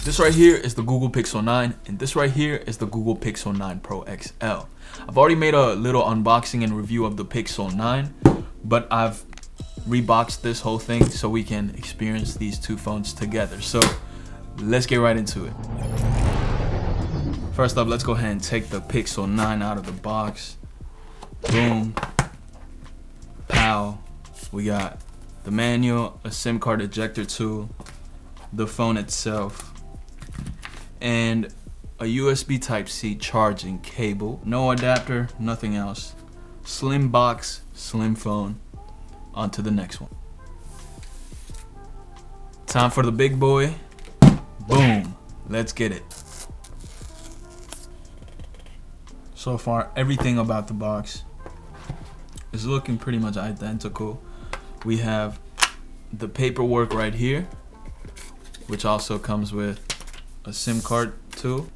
This right here is the Google Pixel 9, and this right here is the Google Pixel 9 Pro XL. I've already made a little unboxing and review of the Pixel 9, but I've reboxed this whole thing so we can experience these two phones together. So let's get right into it. First up, let's go ahead and take the Pixel 9 out of the box. Boom. Pow. We got the manual, a SIM card ejector tool, the phone itself, and a USB Type-C charging cable. No adapter, nothing else. Slim box, slim phone. On to the next one. Time for the big boy. Boom. Let's get it. So far, everything about the box is looking pretty much identical. We have the paperwork right here, which also comes with a SIM card too.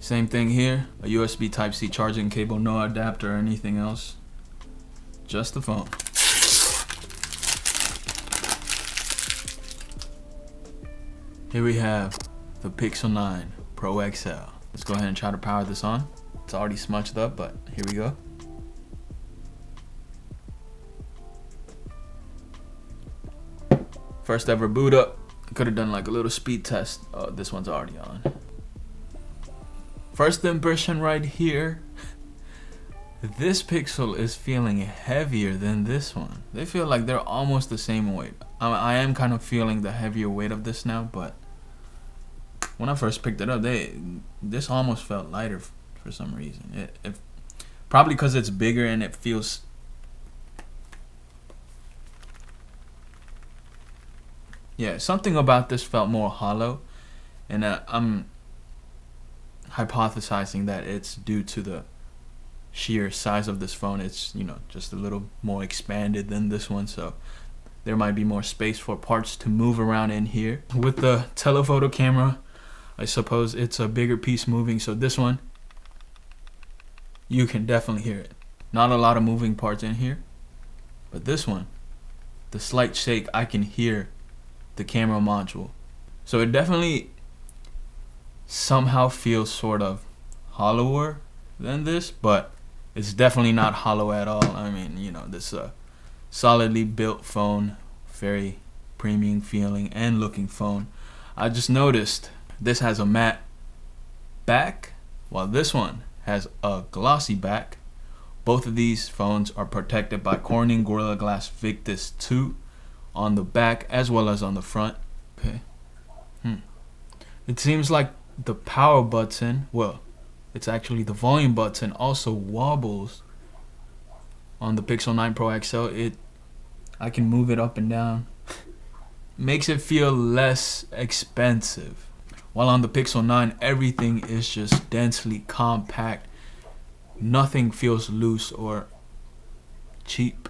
Same thing here, a USB Type-C charging cable, no adapter or anything else, just the phone. Here we have the Pixel 9 Pro XL. Let's go ahead and try to power this on. It's already smudged up, but here we go. First ever boot up. I could have done like a little speed test. Oh, this one's already on. First impression right here. This Pixel is feeling heavier than this one. They feel like they're almost the same weight. I am kind of feeling the heavier weight of this now, but when I first picked it up, this almost felt lighter for some reason. It probably because it's bigger and it feels. Yeah, something about this felt more hollow, and I'm hypothesizing that it's due to the sheer size of this phone. It's, you know, just a little more expanded than this one, so there might be more space for parts to move around in here. With the telephoto camera, I suppose it's a bigger piece moving, so this one, you can definitely hear it. Not a lot of moving parts in here, but this one, the slight shake, I can hear the camera module. So it definitely somehow feels sort of hollower than this, but it's definitely not hollow at all. I mean, you know, this solidly built phone, very premium feeling and looking phone. I just noticed this has a matte back, while this one has a glossy back. Both of these phones are protected by Corning Gorilla Glass Victus 2 on the back as well as on the front. Okay. It seems like the power button, well, it's actually the volume button, also wobbles on the Pixel 9 Pro XL. I can move it up and down. Makes it feel less expensive. While on the Pixel 9, everything is just densely compact. Nothing feels loose or cheap.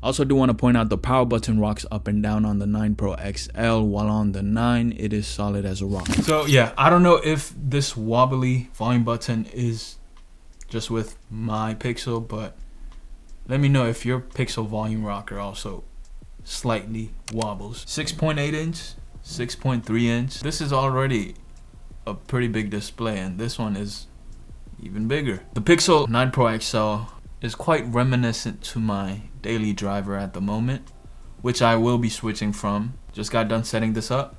I also do want to point out the power button rocks up and down on the 9 Pro XL, while on the 9 it is solid as a rock. So yeah, I don't know if this wobbly volume button is just with my Pixel, but let me know if your Pixel volume rocker also slightly wobbles. 6.8 inch, 6.3 inch. This is already a pretty big display, and this one is even bigger. The Pixel 9 Pro XL is quite reminiscent to my daily driver at the moment, which I will be switching from. Just got done setting this up,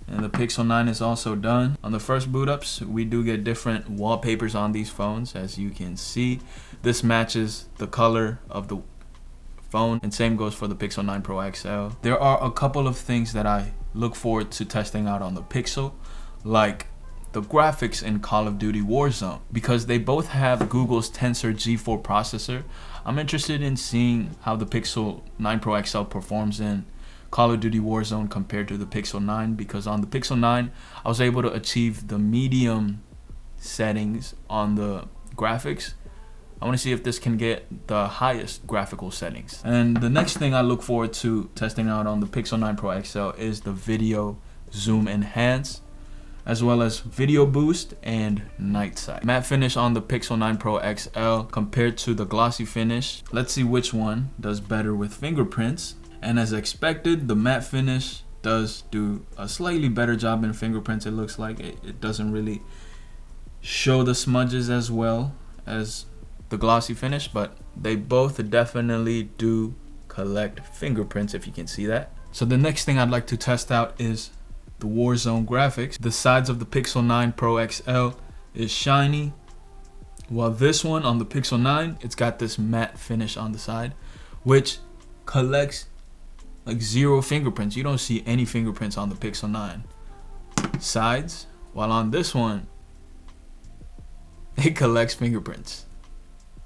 and the Pixel 9 is also done. On the first boot ups, we do get different wallpapers on these phones. As you can see, this matches the color of the phone, and same goes for the Pixel 9 Pro XL. There are a couple of things that I look forward to testing out on the Pixel, like the graphics in Call of Duty Warzone, because they both have Google's Tensor G4 processor. I'm interested in seeing how the Pixel 9 Pro XL performs in Call of Duty Warzone compared to the Pixel 9, because on the Pixel 9 I was able to achieve the medium settings on the graphics. I want to see if this can get the highest graphical settings. And the next thing I look forward to testing out on the Pixel 9 Pro XL is the video zoom enhance, as well as video boost and night sight. Matte finish on the Pixel 9 Pro XL compared to the glossy finish. Let's see which one does better with fingerprints. And as expected, the matte finish does do a slightly better job in fingerprints. It looks like it doesn't really show the smudges as well as the glossy finish, but they both definitely do collect fingerprints, if you can see that. So the next thing I'd like to test out is the Warzone graphics. The sides of the Pixel 9 Pro XL is shiny, while this one on the Pixel 9, it's got this matte finish on the side, which collects like 0 fingerprints. You don't see any fingerprints on the Pixel 9 sides, while on this one, it collects fingerprints.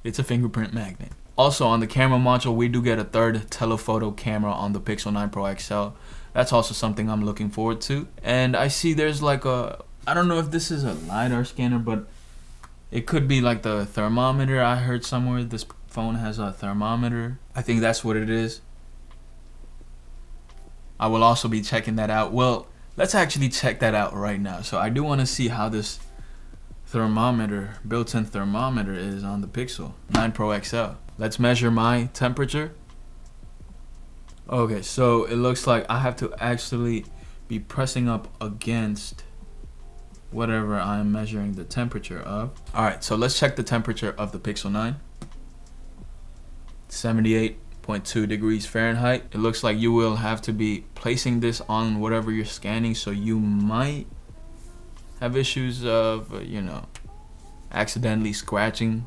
It's a fingerprint magnet. Also on the camera module, we do get a third telephoto camera on the Pixel 9 Pro XL. That's also something I'm looking forward to. And I see there's like a, I don't know if this is a LiDAR scanner, but it could be like the thermometer. I heard somewhere this phone has a thermometer. I think that's what it is. I will also be checking that out. Well, let's actually check that out right now. So I do want to see how this thermometer, built-in thermometer is on the Pixel 9 Pro XL. Let's measure my temperature. Okay, so it looks like I have to actually be pressing up against whatever I'm measuring the temperature of. Alright, so let's check the temperature of the Pixel 9. 78.2 degrees Fahrenheit. It looks like you will have to be placing this on whatever you're scanning, so you might have issues of, you know, accidentally scratching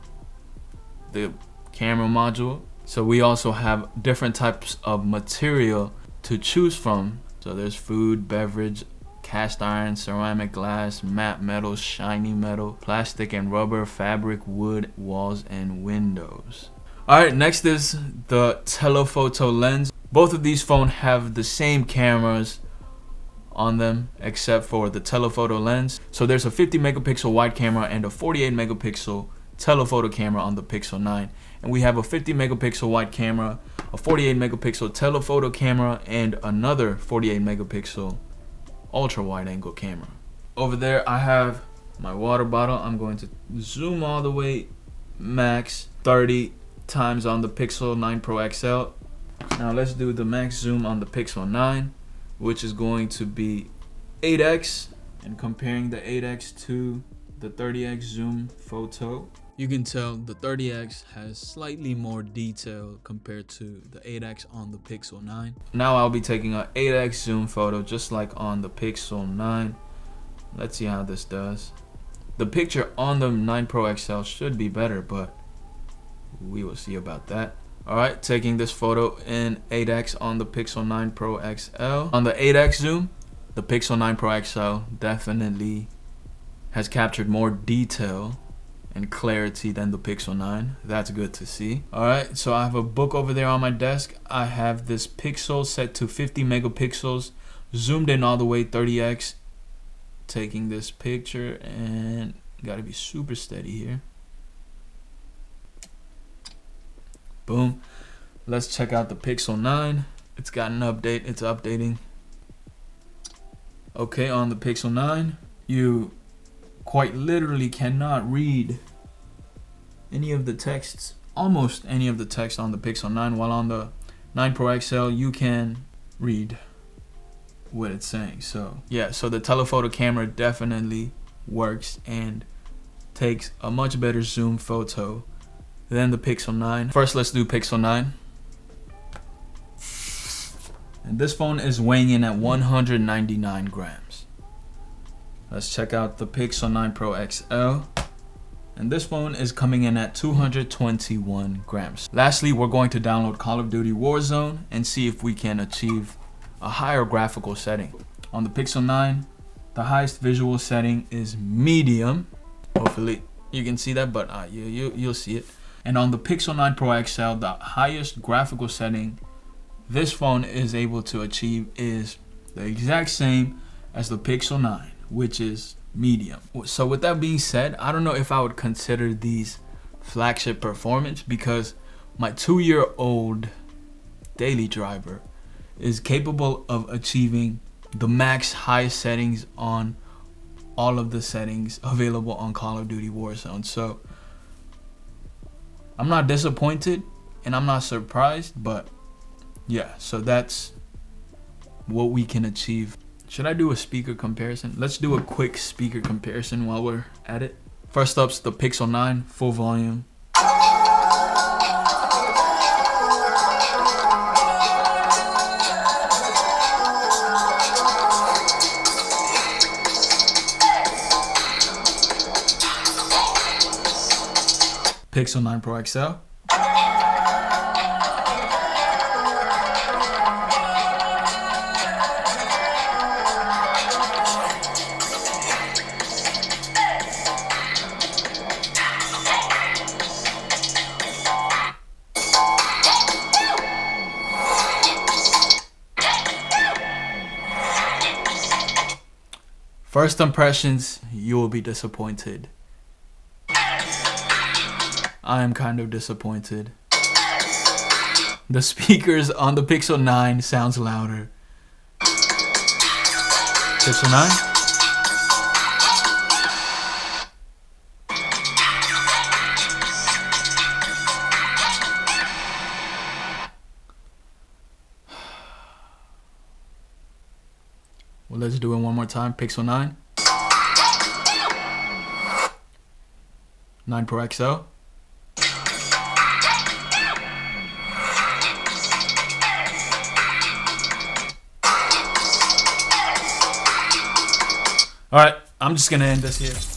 the camera module. So we also have different types of material to choose from. So there's food, beverage, cast iron, ceramic, glass, matte metal, shiny metal, plastic and rubber, fabric, wood, walls, and windows. Alright, next is the telephoto lens. Both of these phones have the same cameras on them except for the telephoto lens. So there's a 50 megapixel wide camera and a 48 megapixel telephoto camera on the Pixel 9. And we have a 50 megapixel wide camera, a 48 megapixel telephoto camera, and another 48 megapixel ultra wide angle camera. Over there I have my water bottle. I'm going to zoom all the way max 30 times on the Pixel 9 Pro XL. Now let's do the max zoom on the Pixel 9, which is going to be 8x. And comparing the 8x to the 30x zoom photo, you can tell the 30x has slightly more detail compared to the 8x on the Pixel 9. Now I'll be taking an 8x zoom photo just like on the Pixel 9. Let's see how this does. The picture on the 9 Pro XL should be better, but we will see about that. Alright, taking this photo in 8x on the Pixel 9 Pro XL. On the 8x zoom, the Pixel 9 Pro XL definitely has captured more detail and clarity than the Pixel 9. That's good to see. Alright, so I have a book over there on my desk. I have this Pixel set to 50 megapixels, zoomed in all the way 30x. Taking this picture, and gotta be super steady here. Boom. Let's check out the Pixel 9. It's got an update. It's updating. Okay, on the Pixel 9, you quite literally cannot read any of the texts, almost any of the text on the Pixel 9, while on the 9 Pro XL you can read what it's saying. So yeah, so the telephoto camera definitely works and takes a much better zoom photo than the Pixel 9. First, let's do Pixel 9. And this phone is weighing in at 199 grams. Let's check out the Pixel 9 Pro XL. And this phone is coming in at 221 grams. Lastly, we're going to download Call of Duty Warzone and see if we can achieve a higher graphical setting. On the Pixel 9, the highest visual setting is medium. Hopefully you can see that, but you'll see it. And on the Pixel 9 Pro XL, the highest graphical setting this phone is able to achieve is the exact same as the Pixel 9, which is medium. So with that being said, I don't know if I would consider these flagship performance, because my 2-year-old daily driver is capable of achieving the max highest settings on all of the settings available on Call of Duty Warzone. So I'm not disappointed and I'm not surprised, but Yeah, so that's what we can achieve. Should I do a speaker comparison? Let's do a quick speaker comparison while we're at it. First up's the Pixel 9 full volume. Pixel 9 Pro XL. First impressions, you will be disappointed. I am kind of disappointed. The speakers on the Pixel 9 sounds louder. Pixel 9. Well, let's do it one more time. Pixel 9. 9 Pro XL. All right, I'm just gonna end this here.